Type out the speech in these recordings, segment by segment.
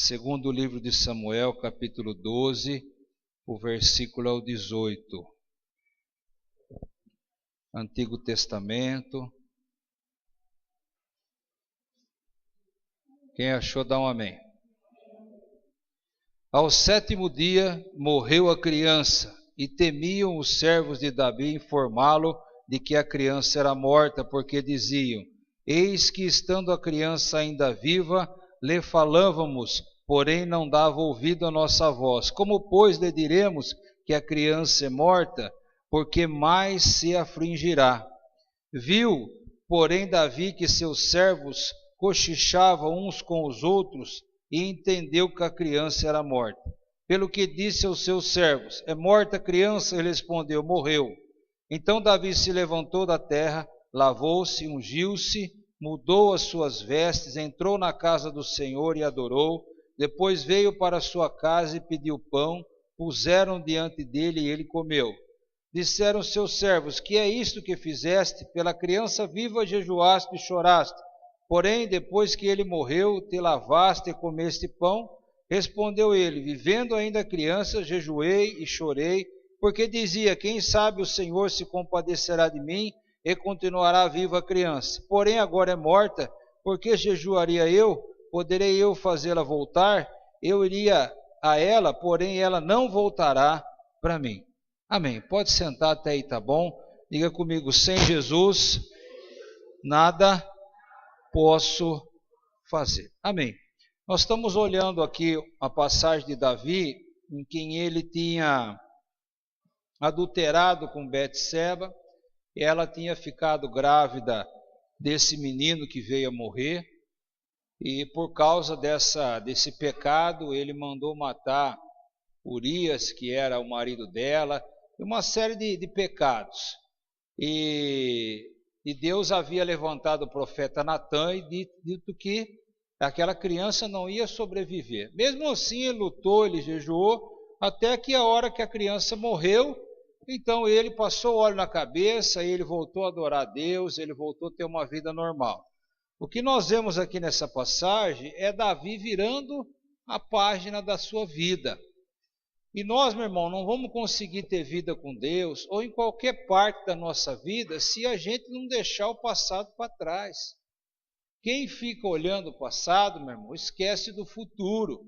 Segundo livro de Samuel, capítulo 12, o versículo é o 18. Antigo Testamento. Quem achou, dá um amém. Ao 7º dia morreu a criança, e temiam os servos de Davi informá-lo de que a criança era morta, porque diziam: eis que estando a criança ainda viva, lhe falávamos, porém não dava ouvido à nossa voz. Como, pois, lhe diremos que a criança é morta? Porque mais se afligirá. Viu, porém, Davi que seus servos cochichavam uns com os outros, e entendeu que a criança era morta. Pelo que disse aos seus servos: é morta a criança? Ele respondeu: morreu. Então Davi se levantou da terra, lavou-se, ungiu-se, mudou as suas vestes, entrou na casa do Senhor e adorou. Depois veio para sua casa e pediu pão, puseram diante dele e ele comeu. Disseram seus servos: que é isto que fizeste? Pela criança viva jejuaste e choraste. Porém, depois que ele morreu, te lavaste e comeste pão? Respondeu ele: vivendo ainda a criança, jejuei e chorei, porque dizia: quem sabe o Senhor se compadecerá de mim e continuará viva a criança. Porém agora é morta, porque jejuaria eu? Poderei eu fazê-la voltar? Eu iria a ela, porém ela não voltará para mim. Amém. Pode sentar até aí, tá bom? Diga comigo: sem Jesus, nada posso fazer. Amém. Nós estamos olhando aqui a passagem de Davi, em quem ele tinha adulterado com Betseba, e ela tinha ficado grávida desse menino que veio a morrer, e por causa desse pecado, ele mandou matar Urias, que era o marido dela, e uma série de pecados. E Deus havia levantado o profeta Natã e dito que aquela criança não ia sobreviver. Mesmo assim, ele lutou, ele jejuou, até que a hora que a criança morreu, então ele passou óleo na cabeça, ele voltou a adorar a Deus, ele voltou a ter uma vida normal. O que nós vemos aqui nessa passagem é Davi virando a página da sua vida. E nós, meu irmão, não vamos conseguir ter vida com Deus, ou em qualquer parte da nossa vida, se a gente não deixar o passado para trás. Quem fica olhando o passado, meu irmão, esquece do futuro.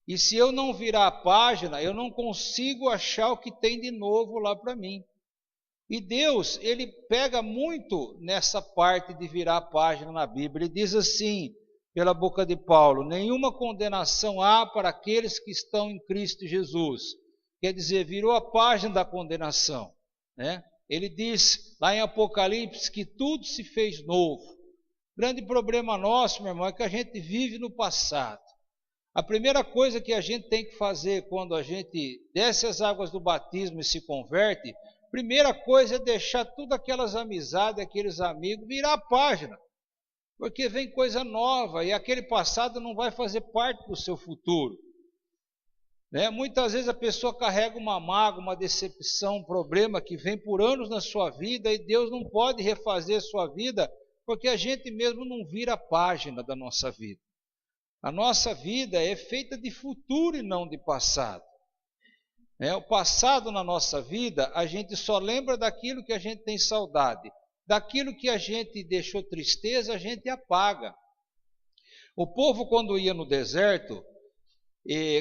E se eu não virar a página, eu não consigo achar o que tem de novo lá para mim. E Deus, ele pega muito nessa parte de virar a página na Bíblia. Ele diz assim, pela boca de Paulo: nenhuma condenação há para aqueles que estão em Cristo Jesus. Quer dizer, virou a página da condenação, né? Ele diz lá em Apocalipse que tudo se fez novo. O grande problema nosso, meu irmão, é que a gente vive no passado. A primeira coisa que a gente tem que fazer quando a gente desce as águas do batismo e se converte, primeira coisa é deixar tudo aquelas amizades, aqueles amigos, virar a página. Porque vem coisa nova e aquele passado não vai fazer parte do seu futuro. Né? Muitas vezes a pessoa carrega uma mágoa, uma decepção, um problema que vem por anos na sua vida e Deus não pode refazer a sua vida porque a gente mesmo não vira a página da nossa vida. A nossa vida é feita de futuro e não de passado. O passado na nossa vida, a gente só lembra daquilo que a gente tem saudade. Daquilo que a gente deixou tristeza, a gente apaga. O povo, quando ia no deserto,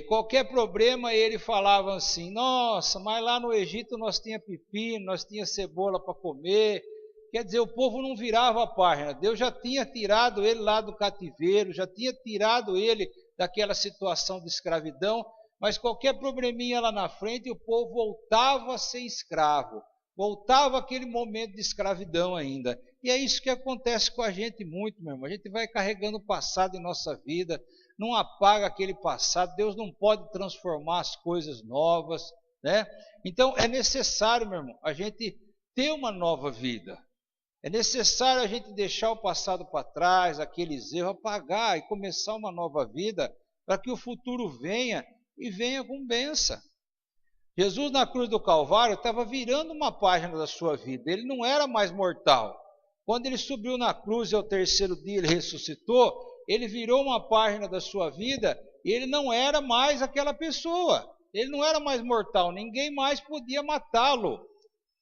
qualquer problema, ele falava assim: nossa, mas lá no Egito nós tinha pepino, nós tinha cebola para comer. Quer dizer, o povo não virava a página. Deus já tinha tirado ele lá do cativeiro, já tinha tirado ele daquela situação de escravidão, mas qualquer probleminha lá na frente, o povo voltava a ser escravo. Voltava aquele momento de escravidão ainda. E é isso que acontece com a gente muito, meu irmão. A gente vai carregando o passado em nossa vida, não apaga aquele passado. Deus não pode transformar as coisas novas, né? Então é necessário, meu irmão, a gente ter uma nova vida. É necessário a gente deixar o passado para trás, aqueles erros, apagar e começar uma nova vida, para que o futuro venha e venha com bênção. Jesus na cruz do Calvário estava virando uma página da sua vida, ele não era mais mortal. Quando ele subiu na cruz e ao terceiro dia ele ressuscitou, ele virou uma página da sua vida ele não era mais aquela pessoa, ele não era mais mortal, ninguém mais podia matá-lo,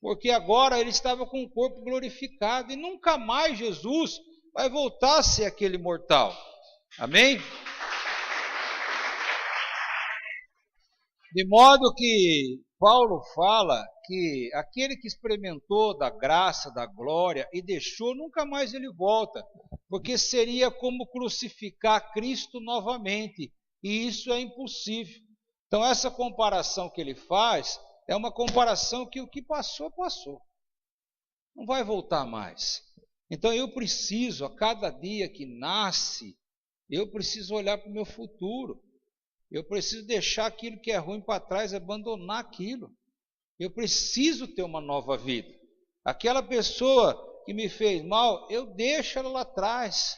porque agora ele estava com o corpo glorificado e nunca mais Jesus vai voltar a ser aquele mortal. Amém? De modo que Paulo fala que aquele que experimentou da graça, da glória e deixou, nunca mais ele volta, porque seria como crucificar Cristo novamente, e isso é impossível. Então essa comparação que ele faz é uma comparação que o que passou, passou. Não vai voltar mais. Então eu preciso, a cada dia que nasce, eu preciso olhar para o meu futuro. Eu preciso deixar aquilo que é ruim para trás, abandonar aquilo. Eu preciso ter uma nova vida. Aquela pessoa que me fez mal, eu deixo ela lá atrás.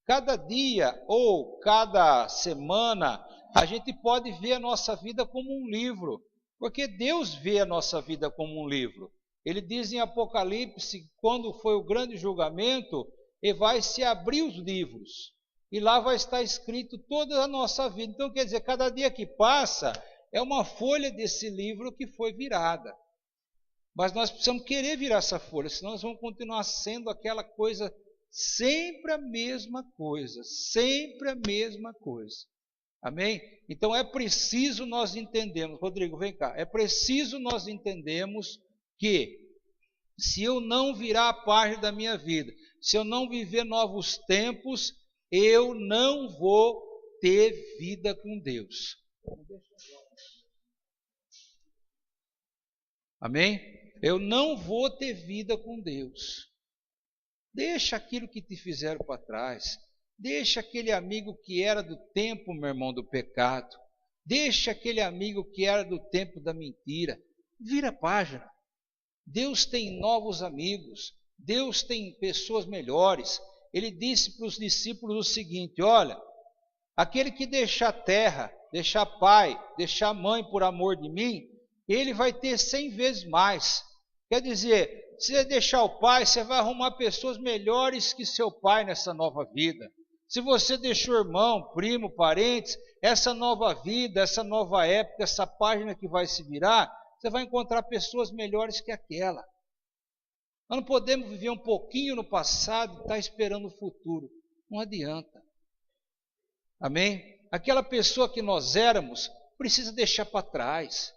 Cada dia ou cada semana, a gente pode ver a nossa vida como um livro, porque Deus vê a nossa vida como um livro. Ele diz em Apocalipse, quando foi o grande julgamento, ele vai se abrir os livros. E lá vai estar escrito toda a nossa vida. Então, quer dizer, cada dia que passa é uma folha desse livro que foi virada. Mas nós precisamos querer virar essa folha, senão nós vamos continuar sendo aquela coisa, sempre a mesma coisa, sempre a mesma coisa. Amém? Então é preciso nós entendermos, Rodrigo, vem cá, é preciso nós entendermos que se eu não virar a página da minha vida, se eu não viver novos tempos, eu não vou ter vida com Deus. Amém? Eu não vou ter vida com Deus. Deixa aquilo que te fizeram para trás. Deixa aquele amigo que era do tempo, meu irmão, do pecado. Deixa aquele amigo que era do tempo da mentira. Vira a página. Deus tem novos amigos. Deus tem pessoas melhores. Ele disse para os discípulos o seguinte: olha, aquele que deixar terra, deixar pai, deixar mãe por amor de mim, ele vai ter 100 vezes mais. Quer dizer, se você deixar o pai, você vai arrumar pessoas melhores que seu pai nessa nova vida. Se você deixou irmão, primo, parentes, essa nova vida, essa nova época, essa página que vai se virar, você vai encontrar pessoas melhores que aquela. Nós não podemos viver um pouquinho no passado e estar esperando o futuro. Não adianta. Amém? Aquela pessoa que nós éramos, precisa deixar para trás.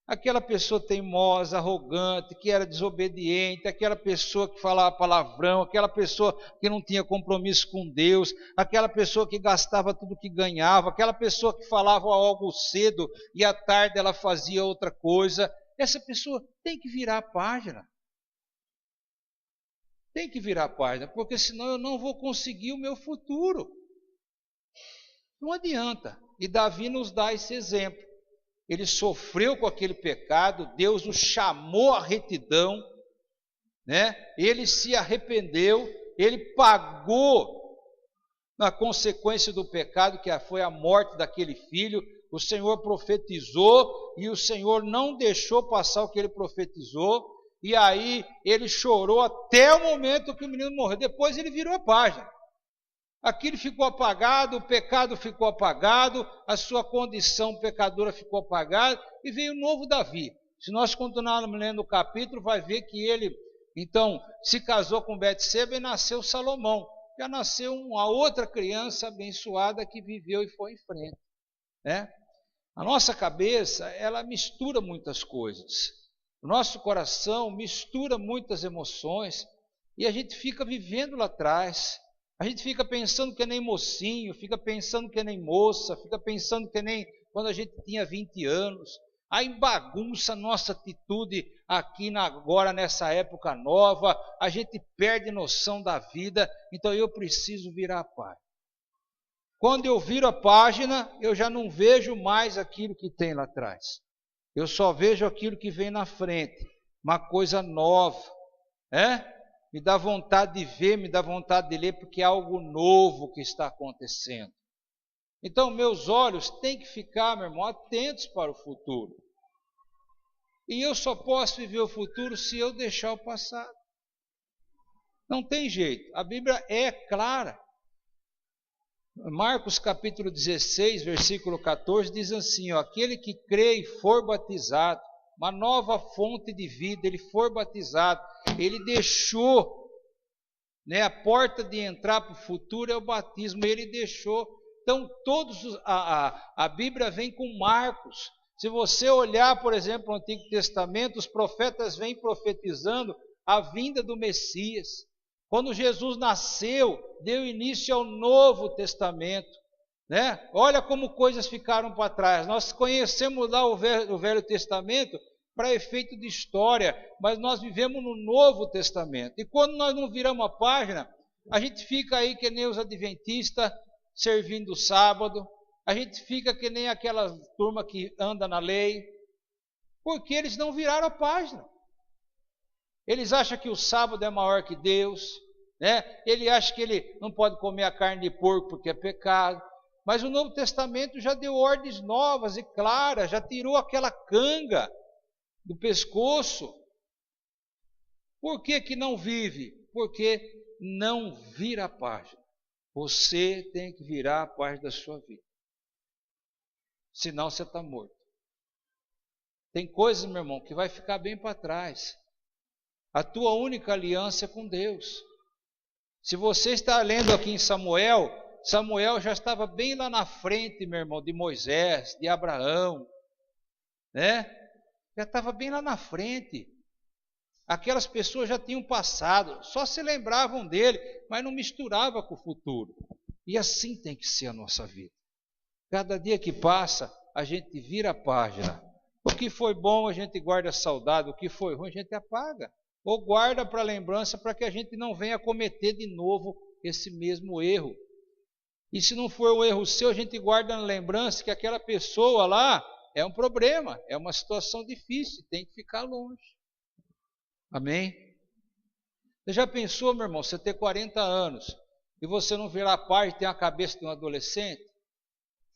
Aquela pessoa teimosa, arrogante, que era desobediente, aquela pessoa que falava palavrão, aquela pessoa que não tinha compromisso com Deus, aquela pessoa que gastava tudo que ganhava, aquela pessoa que falava algo cedo e à tarde ela fazia outra coisa. Essa pessoa tem que virar a página. Tem que virar a página, porque senão eu não vou conseguir o meu futuro. Não adianta. E Davi nos dá esse exemplo. Ele sofreu com aquele pecado, Deus o chamou à retidão, né? Ele se arrependeu, ele pagou na consequência do pecado, que foi a morte daquele filho. O Senhor profetizou e o Senhor não deixou passar o que ele profetizou. E aí ele chorou até o momento que o menino morreu. Depois ele virou a página. Aquilo ficou apagado, o pecado ficou apagado, a sua condição pecadora ficou apagada e veio o novo Davi. Se nós continuarmos lendo o capítulo, vai ver que ele, então, se casou com Betseba e nasceu Salomão. Já nasceu uma outra criança abençoada que viveu e foi em frente, né? A nossa cabeça, ela mistura muitas coisas. O nosso coração mistura muitas emoções e a gente fica vivendo lá atrás. A gente fica pensando que é nem mocinho, fica pensando que é nem moça, fica pensando que é nem quando a gente tinha 20 anos. Aí bagunça a nossa atitude aqui agora nessa época nova, a gente perde noção da vida, então eu preciso virar a página. Quando eu viro a página, eu já não vejo mais aquilo que tem lá atrás. Eu só vejo aquilo que vem na frente, uma coisa nova, né? Me dá vontade de ver, me dá vontade de ler, porque é algo novo que está acontecendo. Então, meus olhos têm que ficar, meu irmão, atentos para o futuro. E eu só posso viver o futuro se eu deixar o passado. Não tem jeito. A Bíblia é clara. Marcos capítulo 16, versículo 14, diz assim, ó, aquele que crê e for batizado, uma nova fonte de vida, ele for batizado, ele deixou, né, a porta de entrar para o futuro é o batismo, ele deixou. Então, a Bíblia vem com marcos. Se você olhar, por exemplo, o Antigo Testamento, os profetas vêm profetizando a vinda do Messias. Quando Jesus nasceu, deu início ao Novo Testamento, né? Olha como coisas ficaram para trás. Nós conhecemos lá o Velho Testamento para efeito de história, mas nós vivemos no Novo Testamento. E quando nós não viramos a página, a gente fica aí que nem os adventistas servindo o sábado, a gente fica que nem aquela turma que anda na lei, porque eles não viraram a página. Eles acham que o sábado é maior que Deus, né? Ele acha que ele não pode comer a carne de porco porque é pecado. Mas o Novo Testamento já deu ordens novas e claras, já tirou aquela canga do pescoço. Por que que não vive? Porque não vira a página. Você tem que virar a página da sua vida. Senão você está morto. Tem coisas, meu irmão, que vai ficar bem para trás. A tua única aliança é com Deus. Se você está lendo aqui em Samuel, Samuel já estava bem lá na frente, meu irmão, de Moisés, de Abraão, né? Já estava bem lá na frente. Aquelas pessoas já tinham passado, só se lembravam dele, mas não misturava com o futuro. E assim tem que ser a nossa vida. Cada dia que passa, a gente vira a página. O que foi bom, a gente guarda saudade, o que foi ruim, a gente apaga. Ou guarda para lembrança, para que a gente não venha cometer de novo esse mesmo erro. E se não for um erro seu, a gente guarda na lembrança que aquela pessoa lá é um problema, é uma situação difícil, tem que ficar longe. Amém? Você já pensou, meu irmão, você ter 40 anos e você não virar pai e ter a cabeça de um adolescente?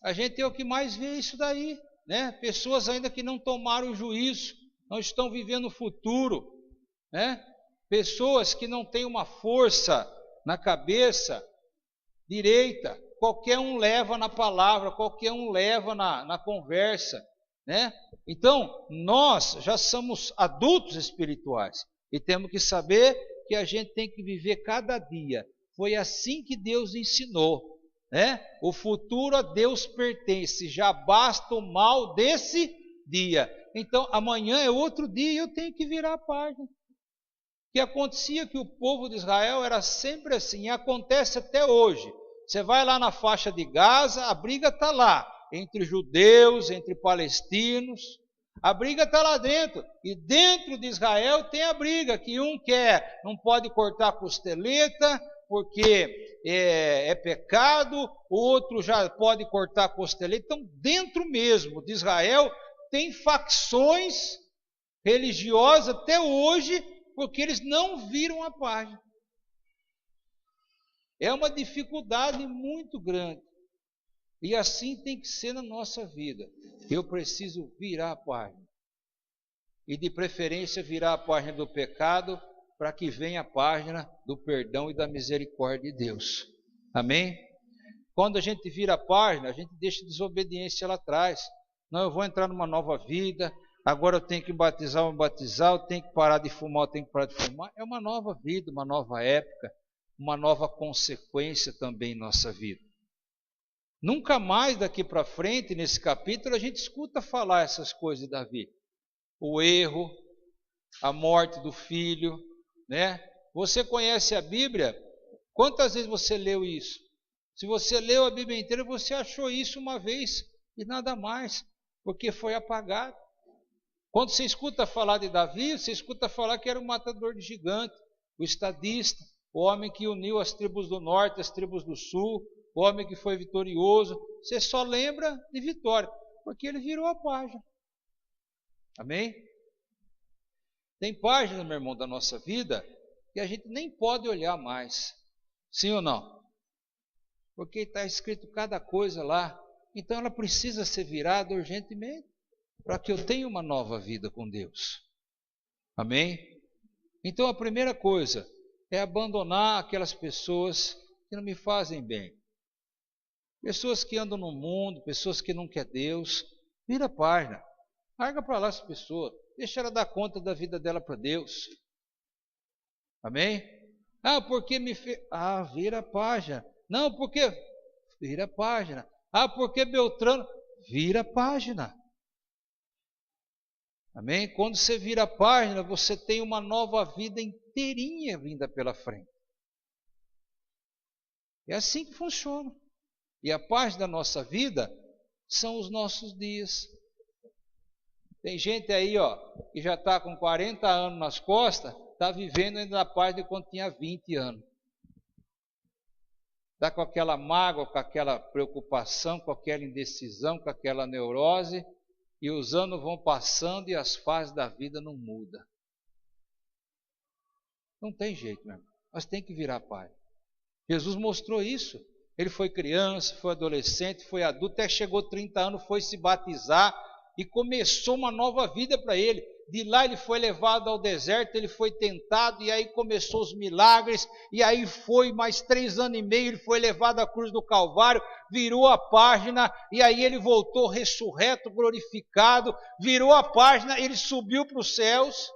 A gente é o que mais vê isso daí, né? Pessoas ainda que não tomaram o juízo, não estão vivendo o futuro, né? Pessoas que não têm uma força na cabeça direita, qualquer um leva na palavra, qualquer um leva na conversa, né? Então, nós já somos adultos espirituais e temos que saber que a gente tem que viver cada dia. Foi assim que Deus ensinou, né? O futuro a Deus pertence, já basta o mal desse dia. Então, amanhã é outro dia e eu tenho que virar a página. O que acontecia que o povo de Israel era sempre assim, e acontece até hoje. Você vai lá na faixa de Gaza, a briga está lá, entre judeus, entre palestinos, a briga está lá dentro, e dentro de Israel tem a briga, que um quer, não pode cortar a costeleta, porque é pecado, o outro já pode cortar a costeleta. Então, dentro mesmo de Israel, tem facções religiosas até hoje, porque eles não viram a página. É uma dificuldade muito grande. E assim tem que ser na nossa vida. Eu preciso virar a página. E de preferência virar a página do pecado, para que venha a página do perdão e da misericórdia de Deus. Amém? Quando a gente vira a página, a gente deixa a desobediência lá atrás. Não, eu vou entrar numa nova vida, agora eu tenho que batizar, eu tenho que parar de fumar, eu tenho que parar de fumar. É uma nova vida, uma nova época, uma nova consequência também em nossa vida. Nunca mais daqui para frente, nesse capítulo, a gente escuta falar essas coisas de Davi. O erro, a morte do filho, né? Você conhece a Bíblia? Quantas vezes você leu isso? Se você leu a Bíblia inteira, você achou isso uma vez e nada mais, porque foi apagado. Quando você escuta falar de Davi, você escuta falar que era um matador de gigante, o estadista, o homem que uniu as tribos do norte, as tribos do sul, o homem que foi vitorioso. Você só lembra de vitória, porque ele virou a página. Amém? Tem página, meu irmão, da nossa vida que a gente nem pode olhar mais. Sim ou não? Porque está escrito cada coisa lá. Então ela precisa ser virada urgentemente para que eu tenha uma nova vida com Deus. Amém? Então a primeira coisa é abandonar aquelas pessoas que não me fazem bem. Pessoas que andam no mundo, pessoas que não querem Deus, vira a página. Larga para lá essa pessoa. Deixa ela dar conta da vida dela para Deus. Amém? Ah, porque me fez... Ah, vira a página. Não, porque... Vira a página. Ah, porque Beltrano... Vira a página. Amém? Quando você vira a página, você tem uma nova vida inteirinha vinda pela frente. É assim que funciona. E a parte da nossa vida são os nossos dias. Tem gente aí, que já está com 40 anos nas costas, está vivendo ainda na parte de quando tinha 20 anos. Está com aquela mágoa, com aquela preocupação, com aquela indecisão, com aquela neurose, e os anos vão passando e as fases da vida não mudam. Não tem jeito, meu irmão. Nós tem que virar pai. Jesus mostrou isso. Ele foi criança, foi adolescente, foi adulto, até chegou 30 anos, foi se batizar e começou uma nova vida para ele. De lá ele foi levado ao deserto, ele foi tentado e aí começou os milagres. E aí foi mais 3 anos e meio, ele foi levado à cruz do Calvário, virou a página e aí ele voltou ressurreto, glorificado, virou a página, ele subiu para os céus.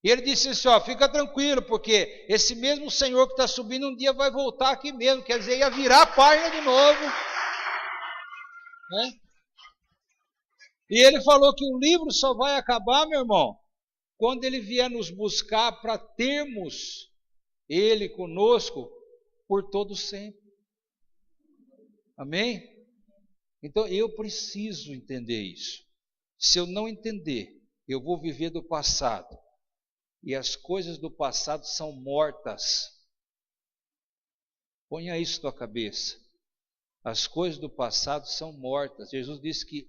E ele disse assim, fica tranquilo, porque esse mesmo Senhor que está subindo um dia vai voltar aqui mesmo, quer dizer, ia virar a página de novo. Né? E ele falou que o livro só vai acabar, meu irmão, quando ele vier nos buscar para termos ele conosco por todo sempre. Amém? Então eu preciso entender isso. Se eu não entender, eu vou viver do passado. E as coisas do passado são mortas. Ponha isso na tua cabeça. As coisas do passado são mortas. Jesus disse que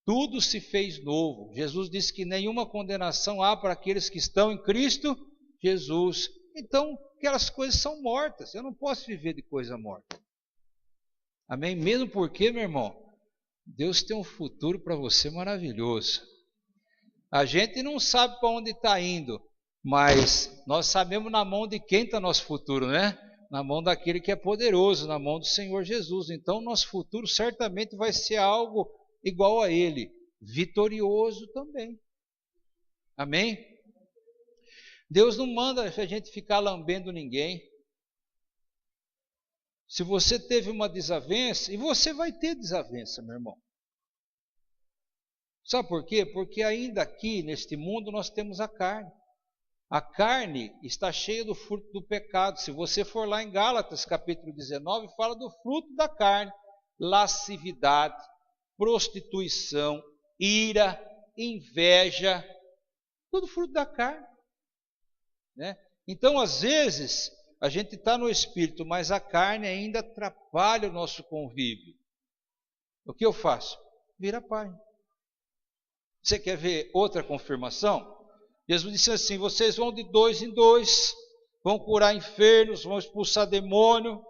tudo se fez novo. Jesus disse que nenhuma condenação há para aqueles que estão em Cristo Jesus. Então, aquelas coisas são mortas. Eu não posso viver de coisa morta. Amém? Mesmo porque, meu irmão, Deus tem um futuro para você maravilhoso. A gente não sabe para onde está indo. Mas nós sabemos na mão de quem está nosso futuro, né? Na mão daquele que é poderoso, na mão do Senhor Jesus. Então, nosso futuro certamente vai ser algo igual a Ele, vitorioso também. Amém? Deus não manda a gente ficar lambendo ninguém. Se você teve uma desavença, e você vai ter desavença, meu irmão. Sabe por quê? Porque ainda aqui, neste mundo, nós temos a carne. A carne está cheia do fruto do pecado. Se você for lá em Gálatas, capítulo 19, fala do fruto da carne. Lascividade, prostituição, ira, inveja, tudo fruto da carne. Né? Então, às vezes, a gente está no espírito, mas a carne ainda atrapalha o nosso convívio. O que eu faço? Vira a página. Você quer ver outra confirmação? Jesus disse assim, vocês vão de 2 em 2, vão curar enfermos, vão expulsar demônio.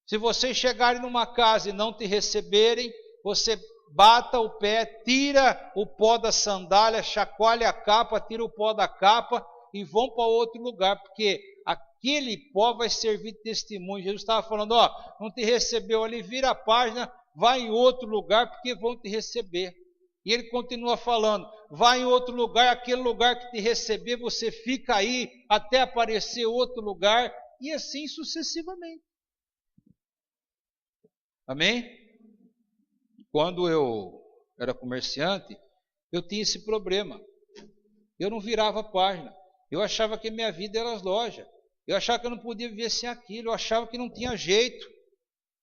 Se vocês chegarem numa casa e não te receberem, você bata o pé, tira o pó da sandália, chacoalha a capa, tira o pó da capa e vão para outro lugar, porque aquele pó vai servir de testemunho. Jesus estava falando, não te recebeu ali, vira a página, vai em outro lugar, porque vão te receber. E ele continua falando, vai em outro lugar, aquele lugar que te receber, você fica aí até aparecer outro lugar, e assim sucessivamente. Amém? Quando eu era comerciante, eu tinha esse problema. Eu não virava a página. Eu achava que minha vida era as lojas. Eu achava que eu não podia viver sem aquilo. Eu achava que não tinha jeito.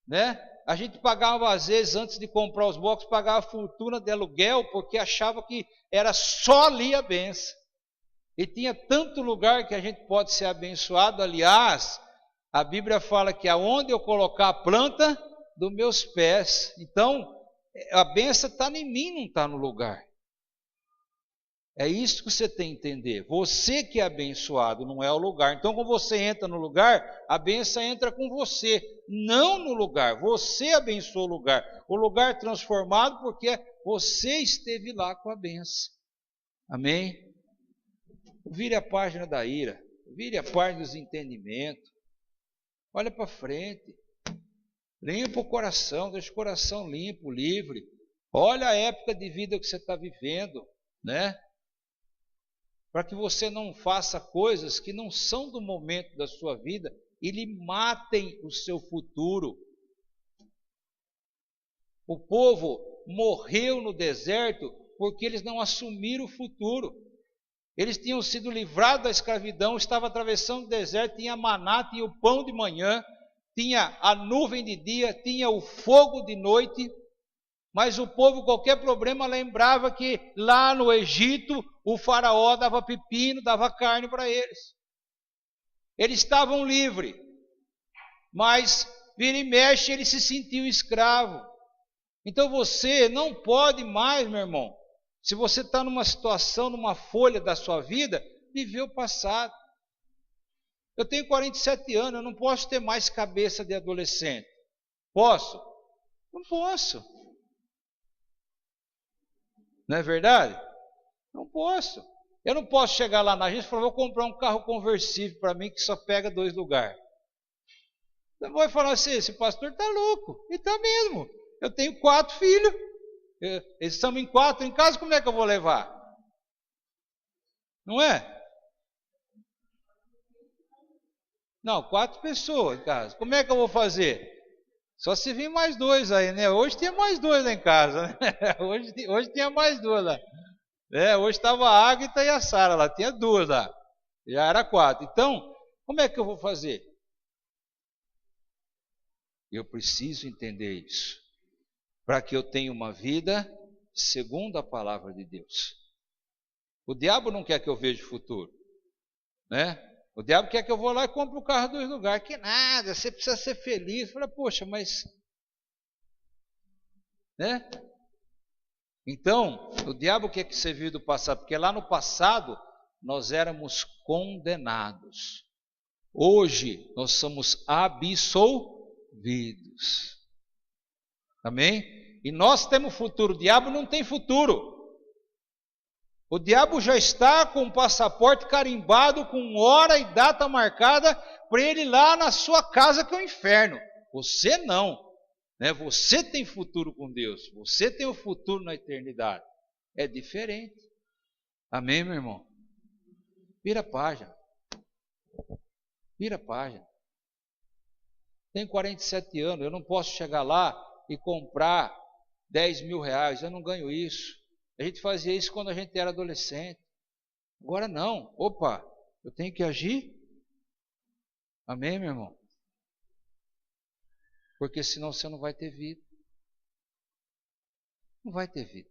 Né? A gente pagava, às vezes, antes de comprar os blocos, pagava fortuna de aluguel, porque achava que era só ali a benção. E tinha tanto lugar que a gente pode ser abençoado. Aliás, a Bíblia fala que aonde eu colocar a planta dos meus pés. Então, a benção está em mim, não está no lugar. É isso que você tem que entender. Você que é abençoado, não é o lugar. Então, quando você entra no lugar, a benção entra com você, não no lugar. Você abençoou o lugar. O lugar transformado porque você esteve lá com a benção. Amém? Vire a página da ira. Vire a página dos entendimentos. Olha para frente. Limpa o coração, deixa o coração limpo, livre. Olha a época de vida que você está vivendo, né? Para que você não faça coisas que não são do momento da sua vida e lhe matem o seu futuro. O povo morreu no deserto porque eles não assumiram o futuro. Eles tinham sido livrados da escravidão, estavam atravessando o deserto, tinha maná, tinha o pão de manhã, tinha a nuvem de dia, tinha o fogo de noite, mas o povo, qualquer problema, lembrava que lá no Egito o faraó dava pepino, dava carne para eles. Eles estavam livres, mas vira e mexe ele se sentiu escravo. Então você não pode mais, meu irmão, se você está numa situação, numa folha da sua vida, viver o passado. Eu tenho 47 anos, eu não posso ter mais cabeça de adolescente. Posso? Não posso. Não é verdade? Não posso. Eu não posso chegar lá na agência e falar, vou comprar um carro conversível para mim que só pega 2 lugares. Você vai falar assim, esse pastor está louco. E está mesmo. Eu tenho 4 filhos. Eles estão em 4 em casa, como é que eu vou levar? Não é? Não, 4 pessoas em casa. Como é que eu vou fazer? Só se vir mais 2 aí, né? Hoje tinha mais 2 lá em casa, né? Hoje tinha mais 2 lá. Hoje estava a Águita e a Sara lá, tinha 2 lá. Já era 4. Então, como é que eu vou fazer? Eu preciso entender isso, para que eu tenha uma vida segundo a palavra de Deus. O diabo não quer que eu veja o futuro, né? O diabo quer que eu vou lá e compre o carro 2 lugares. Que nada, você precisa ser feliz. Fala, poxa, mas... né? Então, o diabo quer que você viva do passado, porque lá no passado nós éramos condenados. Hoje nós somos absolvidos. Amém? E nós temos futuro. O diabo não tem futuro. O diabo já está com o passaporte carimbado, com hora e data marcada, para ele ir lá na sua casa, que é o inferno. Você não. Né? Você tem futuro com Deus. Você tem o futuro na eternidade. É diferente. Amém, meu irmão? Vira a página. Vira a página. Tenho 47 anos, eu não posso chegar lá e comprar 10 mil reais. Eu não ganho isso. A gente fazia isso quando a gente era adolescente. Agora não. Opa, eu tenho que agir. Amém, meu irmão? Porque senão você não vai ter vida. Não vai ter vida.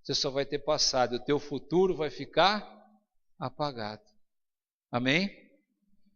Você só vai ter passado. O teu futuro vai ficar apagado. Amém?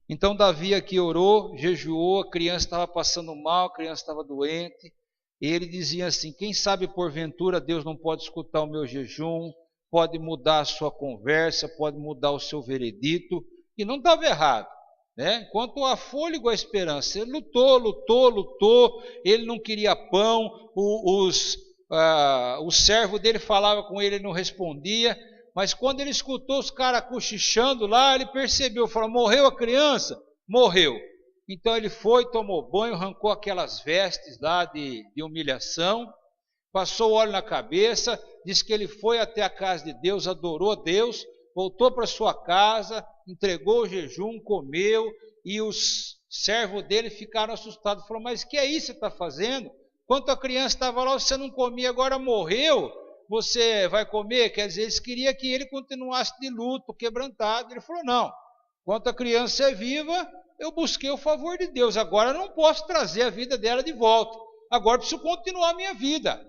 Então Davi aqui orou, jejuou, a criança estava passando mal, a criança estava doente. E ele dizia assim, quem sabe porventura Deus não pode escutar o meu jejum, pode mudar a sua conversa, pode mudar o seu veredito. E não estava errado. Né? Quanto a fôlego, a esperança, ele lutou, ele não queria pão, o servo dele falava com ele, ele não respondia, mas quando ele escutou os caras cochichando lá, ele percebeu, falou, morreu a criança? Morreu. Então ele foi, tomou banho, arrancou aquelas vestes lá de humilhação, passou óleo na cabeça, disse que ele foi até a casa de Deus, adorou a Deus, voltou para sua casa, entregou o jejum, comeu, e os servos dele ficaram assustados. Falaram, mas que é isso que você está fazendo? Enquanto a criança estava lá, você não comia, agora morreu, você vai comer? Quer dizer, eles queriam que ele continuasse de luto, quebrantado. Ele falou, não, enquanto a criança é viva, eu busquei o favor de Deus, agora eu não posso trazer a vida dela de volta, agora eu preciso continuar a minha vida.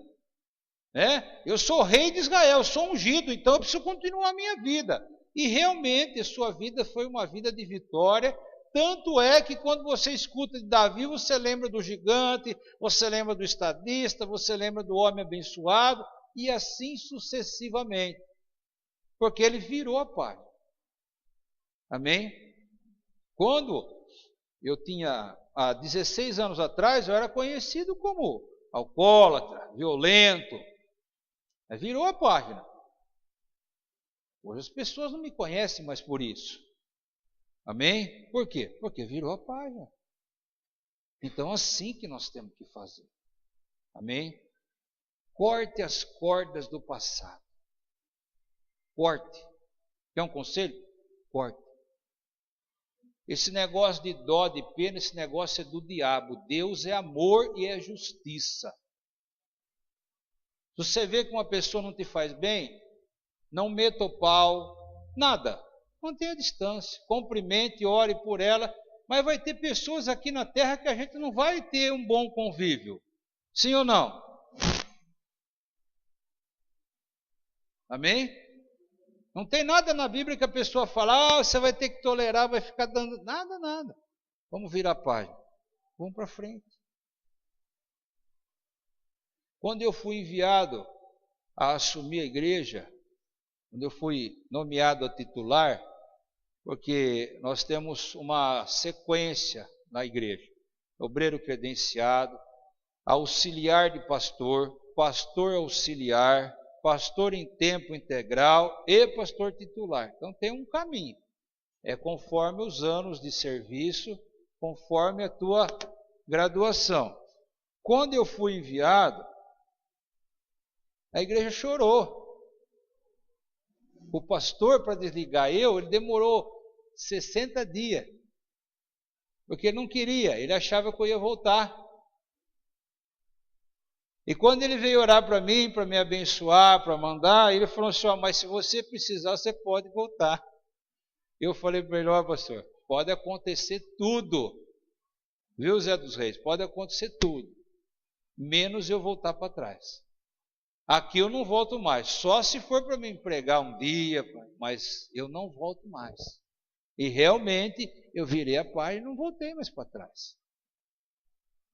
Eu sou rei de Israel, eu sou ungido, então eu preciso continuar a minha vida. E realmente a sua vida foi uma vida de vitória, tanto é que quando você escuta de Davi, você lembra do gigante, você lembra do estadista, você lembra do homem abençoado, e assim sucessivamente, porque ele virou a página. Amém? Quando eu tinha, há 16 anos atrás, eu era conhecido como alcoólatra, violento. Virou a página. Hoje as pessoas não me conhecem mais por isso. Amém? Por quê? Porque virou a página. Então, assim que nós temos que fazer. Amém? Corte as cordas do passado. Corte. Quer um conselho? Corte. Esse negócio de dó, de pena, esse negócio é do diabo. Deus é amor e é justiça. Se você vê que uma pessoa não te faz bem, não meta o pau, nada. Mantenha a distância, cumprimente, ore por ela. Mas vai ter pessoas aqui na terra que a gente não vai ter um bom convívio. Sim ou não? Amém? Não tem nada na Bíblia que a pessoa fala, você vai ter que tolerar, vai ficar dando... Nada, nada. Vamos virar a página. Vamos para frente. Quando eu fui enviado a assumir a igreja, quando eu fui nomeado a titular, porque nós temos uma sequência na igreja. Obreiro credenciado, auxiliar de pastor, pastor auxiliar, pastor em tempo integral e pastor titular. Então tem um caminho. É conforme os anos de serviço, conforme a tua graduação. Quando eu fui enviado, a igreja chorou. O pastor, para desligar ele demorou 60 dias. Porque ele não queria, ele achava que eu ia voltar. E quando ele veio orar para mim, para me abençoar, para mandar, ele falou assim, mas se você precisar, você pode voltar. Eu falei para ele, pastor, pode acontecer tudo. Viu, Zé dos Reis? Pode acontecer tudo. Menos eu voltar para trás. Aqui eu não volto mais. Só se for para me empregar um dia, mas eu não volto mais. E realmente eu virei a página e não voltei mais para trás.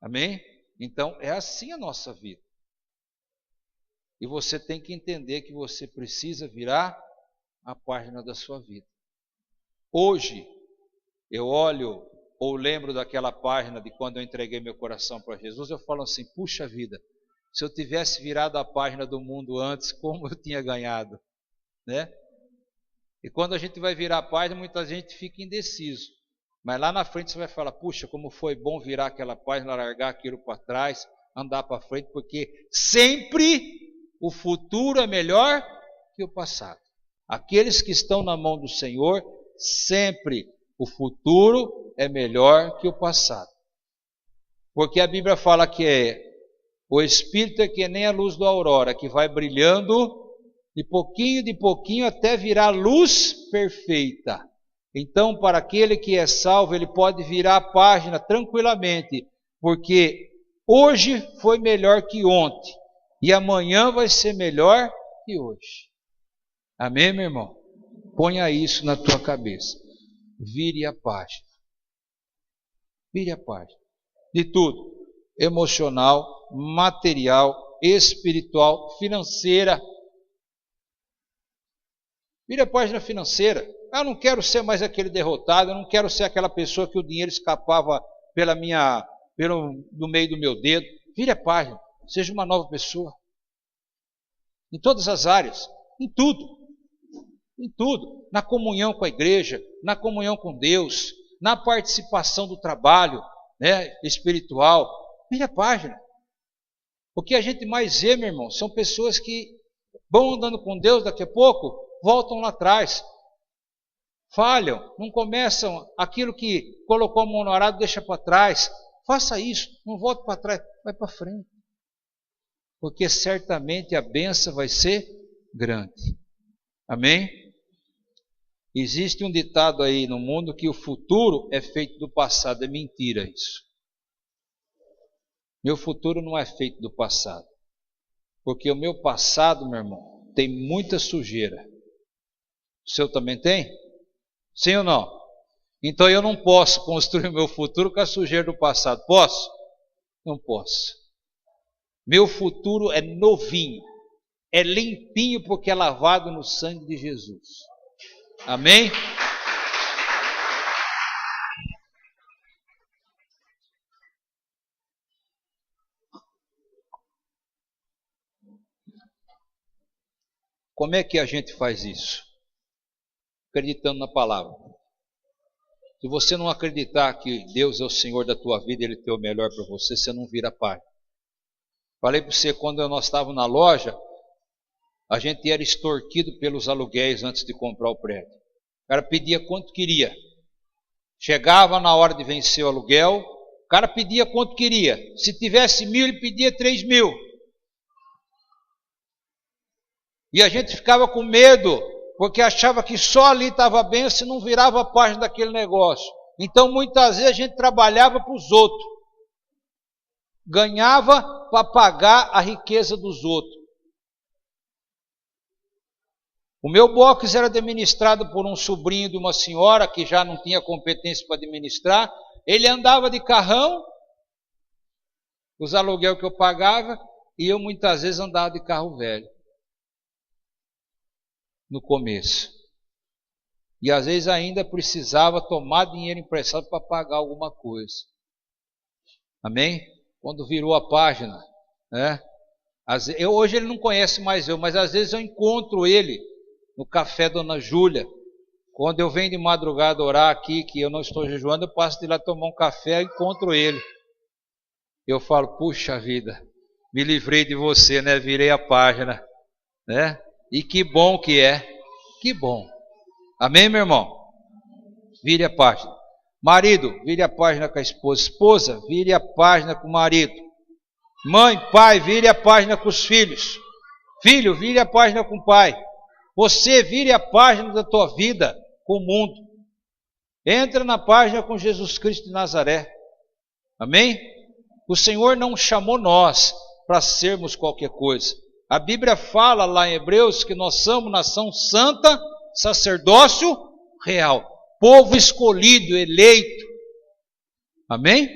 Amém? Então, é assim a nossa vida. E você tem que entender que você precisa virar a página da sua vida. Hoje, eu olho ou lembro daquela página de quando eu entreguei meu coração para Jesus, eu falo assim, puxa vida, se eu tivesse virado a página do mundo antes, como eu tinha ganhado, né? E quando a gente vai virar a página, muita gente fica indeciso. Mas lá na frente você vai falar, puxa, como foi bom virar aquela página, largar aquilo para trás, andar para frente, porque sempre o futuro é melhor que o passado. Aqueles que estão na mão do Senhor, sempre o futuro é melhor que o passado. Porque a Bíblia fala que o Espírito é que nem a luz da aurora, que vai brilhando de pouquinho até virar luz perfeita. Então, para aquele que é salvo, ele pode virar a página tranquilamente, porque hoje foi melhor que ontem, e amanhã vai ser melhor que hoje. Amém, meu irmão? Ponha isso na tua cabeça. Vire a página. Vire a página. De tudo. Emocional, material, espiritual, financeira. Vire a página financeira. Eu não quero ser mais aquele derrotado, eu não quero ser aquela pessoa que o dinheiro escapava no meio do meu dedo. Vire a página, seja uma nova pessoa. Em todas as áreas, em tudo. Em tudo. Na comunhão com a igreja, na comunhão com Deus, na participação do trabalho, né, espiritual. Vire a página. O que a gente mais vê, meu irmão, são pessoas que vão andando com Deus, daqui a pouco, voltam lá atrás. Falham, não começam aquilo que colocou a mão no arado, deixa para trás. Faça isso, não volte para trás, vai para frente. Porque certamente a bênção vai ser grande. Amém? Existe um ditado aí no mundo que o futuro é feito do passado. É mentira isso. Meu futuro não é feito do passado. Porque o meu passado, meu irmão, tem muita sujeira. O seu também tem? Sim ou não? Então eu não posso construir o meu futuro com a sujeira do passado. Posso? Não posso. Meu futuro é novinho. É limpinho porque é lavado no sangue de Jesus. Amém? Como é que a gente faz isso? Acreditando na palavra. Se você não acreditar que Deus é o Senhor da tua vida, Ele tem o melhor para você, você não vira pai. Falei para você, quando nós estávamos na loja, a gente era extorquido pelos aluguéis antes de comprar o prédio. O cara pedia quanto queria. Chegava na hora de vencer o aluguel, o cara pedia quanto queria. Se tivesse 1.000, ele pedia 3.000. E a gente ficava com medo, porque achava que só ali estava bem, se não virava a página daquele negócio. Então, muitas vezes, a gente trabalhava para os outros. Ganhava para pagar a riqueza dos outros. O meu box era administrado por um sobrinho de uma senhora que já não tinha competência para administrar. Ele andava de carrão, os aluguel que eu pagava, e eu muitas vezes andava de carro velho. No começo. E às vezes ainda precisava tomar dinheiro emprestado para pagar alguma coisa. Amém? Quando virou a página, né? Hoje ele não conhece mais eu, mas às vezes eu encontro ele no café Dona Júlia. Quando eu venho de madrugada orar aqui, que eu não estou jejuando, eu passo de lá tomar um café e encontro ele. Eu falo, puxa vida, me livrei de você, né? Virei a página, né? E que bom que é, que bom. Amém, meu irmão? Vire a página. Marido, vire a página com a esposa. Esposa, vire a página com o marido. Mãe, pai, vire a página com os filhos. Filho, vire a página com o pai. Você vire a página da tua vida com o mundo. Entra na página com Jesus Cristo de Nazaré. Amém? O Senhor não chamou nós para sermos qualquer coisa. A Bíblia fala lá em Hebreus que nós somos nação santa, sacerdócio real, povo escolhido, eleito. Amém?